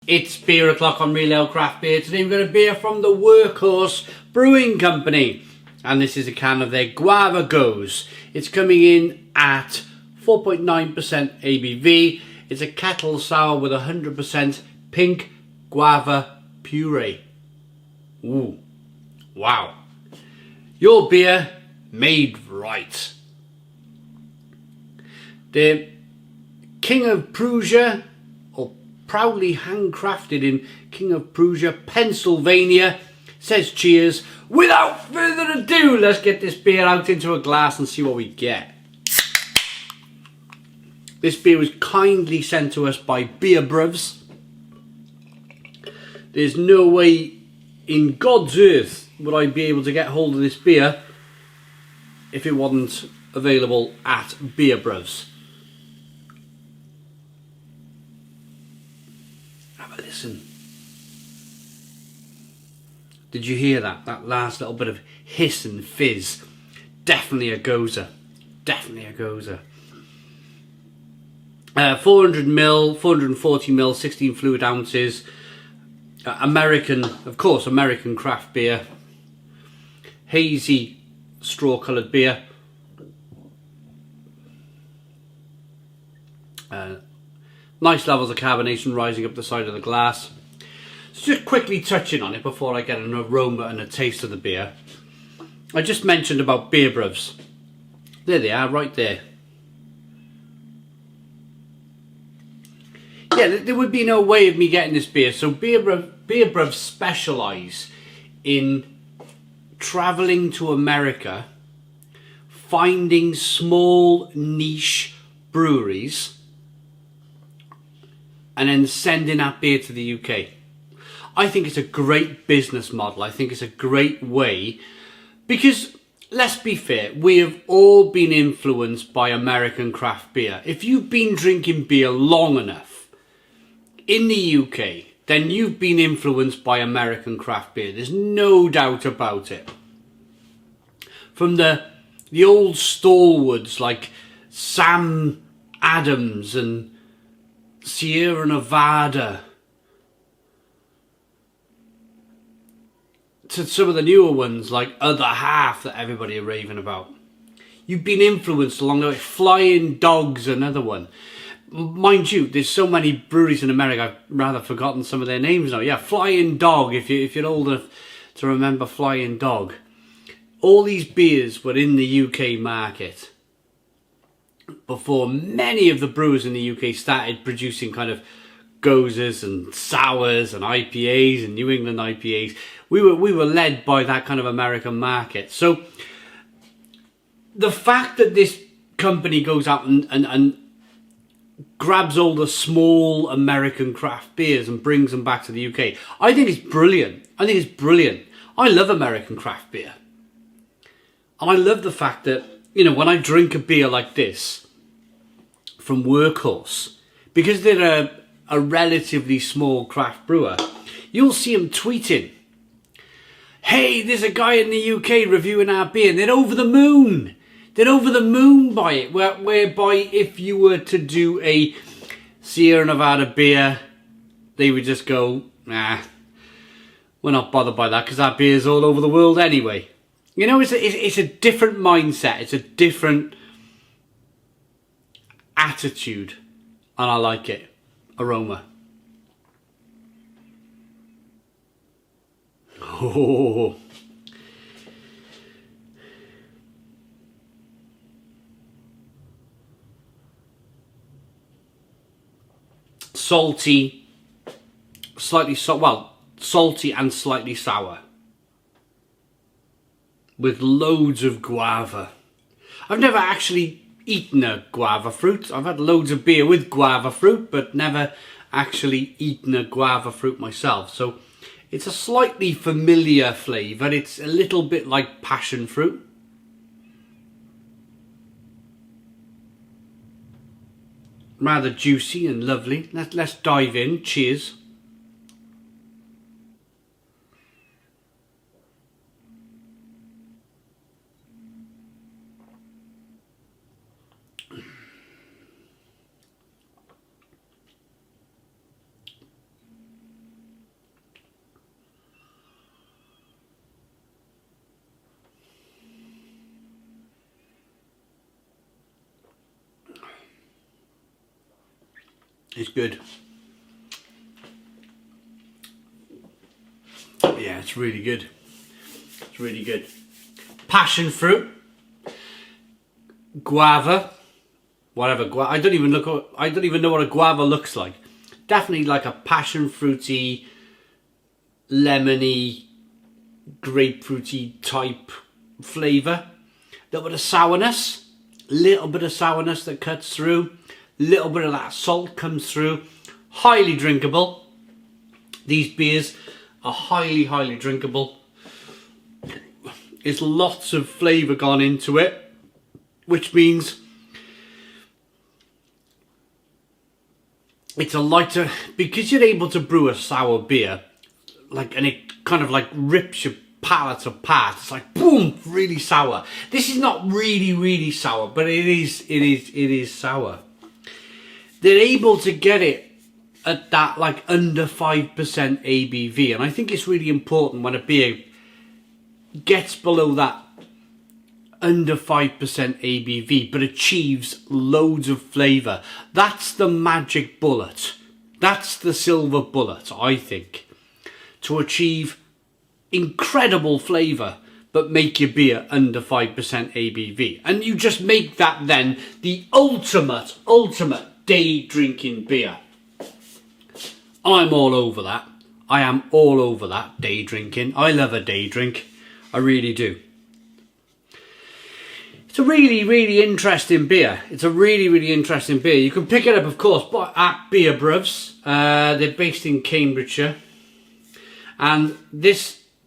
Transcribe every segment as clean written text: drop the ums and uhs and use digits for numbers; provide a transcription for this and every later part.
It's beer o'clock on Real Ale Craft Beer. Today we've got a beer from the Workhorse Brewing Company. And this is a can of their Guava Gose. It's coming in at 4.9% ABV. It's a kettle sour with 100% pink guava puree. Ooh, wow. Your beer made right. The King of Prussia, or proudly handcrafted in King of Prussia, Pennsylvania, says cheers. Without further ado, let's get this beer out into a glass and see what we get. This beer was kindly sent to us by Beer Bruvs. There's no way in God's earth would I be able to get hold of this beer if it wasn't available at Beer Bruvs. Have a listen. Did you hear that? That last little bit of hiss and fizz. Definitely a Gose. Definitely a Gose. 400ml, 440ml, 16 fluid ounces. American, of course, American craft beer. Hazy, straw-coloured beer. Nice levels of carbonation rising up the side of the glass. So just quickly touching on it before I get an aroma and a taste of the beer. I just mentioned about Beer Bruvs. There they are, right there. Yeah, there would be no way of me getting this beer. So Beer Bruvs specialise in travelling to America, finding small niche breweries, and then sending that beer to the UK. I think it's a great business model. I think it's a great way because, let's be fair, we have all been influenced by American craft beer. If you've been drinking beer long enough in the UK, then you've been influenced by American craft beer. There's no doubt about it. From the old stalwarts like Sam Adams and Sierra Nevada to some of the newer ones like Other Half that everybody are raving about. You've been influenced along the way. Flying Dog's another one. Mind you, there's so many breweries in America, I've rather forgotten some of their names now. Yeah, Flying Dog, if you're old enough to remember Flying Dog. All these beers were in the UK market before many of the brewers in the UK started producing kind of Goses and sours and IPAs and New England IPAs. We were led by that kind of American market. So the fact that this company goes out and grabs all the small American craft beers and brings them back to the UK, I think it's brilliant. I think it's brilliant. I love American craft beer. And I love the fact that, you know, when I drink a beer like this from Workhorse, because they're a relatively small craft brewer, you'll see them tweeting, hey, there's a guy in the UK reviewing our beer, and they're over the moon. They're over the moon by it, whereby if you were to do a Sierra Nevada beer, they would just go, nah, we're not bothered by that because our beer's all over the world anyway. You know, it's a different mindset. It's a different attitude, and I like it. Aroma. Oh. Salty, salty and slightly sour, with loads of guava. I've never actually eaten a guava fruit. I've had loads of beer with guava fruit, but never actually eaten a guava fruit myself. So it's a slightly familiar flavour. It's a little bit like passion fruit. Rather juicy and lovely. Let's dive in. Cheers. It's good. Yeah, it's really good. It's really good. Passion fruit, guava, whatever. I don't even know what a guava looks like. Definitely like a passion fruity, lemony, grapefruity type flavour. Little bit of sourness, that cuts through. Little bit of that salt comes through. Highly drinkable. These beers are highly drinkable. There's lots of flavour gone into it, which means it's a lighter, because you're able to brew a sour beer, and it kind of like rips your palate apart. It's like boom, really sour. This is not really sour, but it is sour. They're able to get it at that like under 5% ABV, and I think it's really important when a beer gets below that under 5% ABV but achieves loads of flavour. That's the magic bullet. That's the silver bullet, I think, to achieve incredible flavour but make your beer under 5% ABV. And you just make that then the ultimate day drinking beer. I'm all over that. I am all over that day drinking. I love a day drink. I really do. It's a really interesting beer. It's a really interesting beer. You can pick it up, of course, at Beer Bruvs. They're based in Cambridgeshire. And the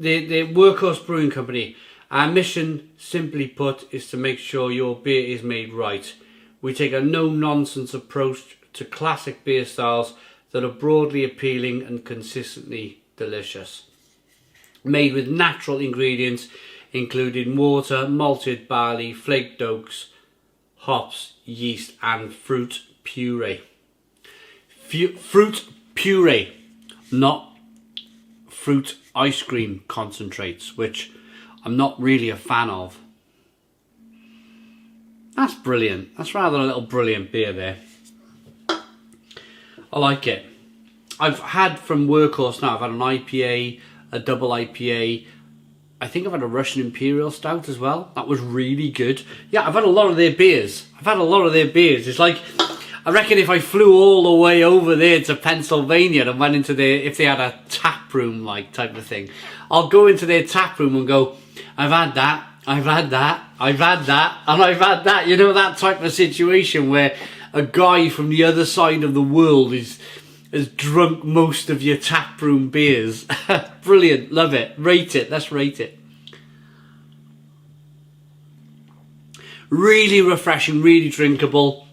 Workhorse Brewing Company, our mission, simply put, is to make sure your beer is made right. We take a no-nonsense approach to classic beer styles that are broadly appealing and consistently delicious. Made with natural ingredients including water, malted barley, flaked oats, hops, yeast and fruit puree. Fruit puree, not fruit ice cream concentrates, which I'm not really a fan of. That's brilliant. That's rather a little brilliant beer there. I like it. I've had from Workhorse now, I've had an IPA, a double IPA. I think I've had a Russian Imperial Stout as well. That was really good. Yeah, I've had a lot of their beers. It's like, I reckon if I flew all the way over there to Pennsylvania and went into if they had a tap room like type of thing, I'll go into their tap room and go, I've had that, I've had that, I've had that, and I've had that. You know, that type of situation where a guy from the other side of the world has drunk most of your taproom beers. Brilliant, love it, rate it, let's rate it. Really refreshing, really drinkable.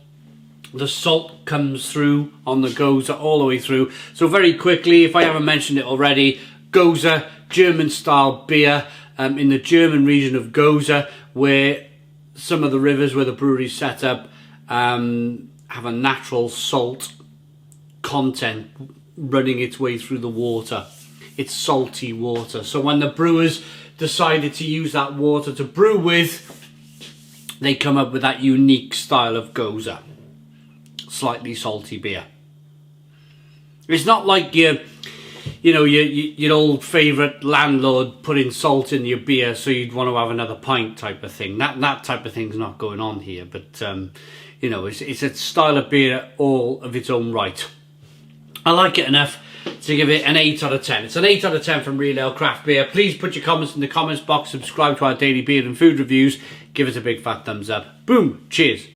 The salt comes through on the Gose all the way through. So very quickly, if I haven't mentioned it already, Gose, German style beer in the German region of Gose, where some of the rivers where the brewery is set up have a natural salt content running its way through the water. It's salty water. So when the brewers decided to use that water to brew with, they come up with that unique style of Gose. Slightly salty beer. It's not like your old favourite landlord putting salt in your beer so you'd want to have another pint type of thing. That type of thing's not going on here, but it's a style of beer all of its own right. I like it enough to give it an 8 out of 10. It's an 8 out of 10 from Real Ale Craft Beer. Please put your comments in the comments box, subscribe to our daily beer and food reviews, give us a big fat thumbs up. Boom, cheers.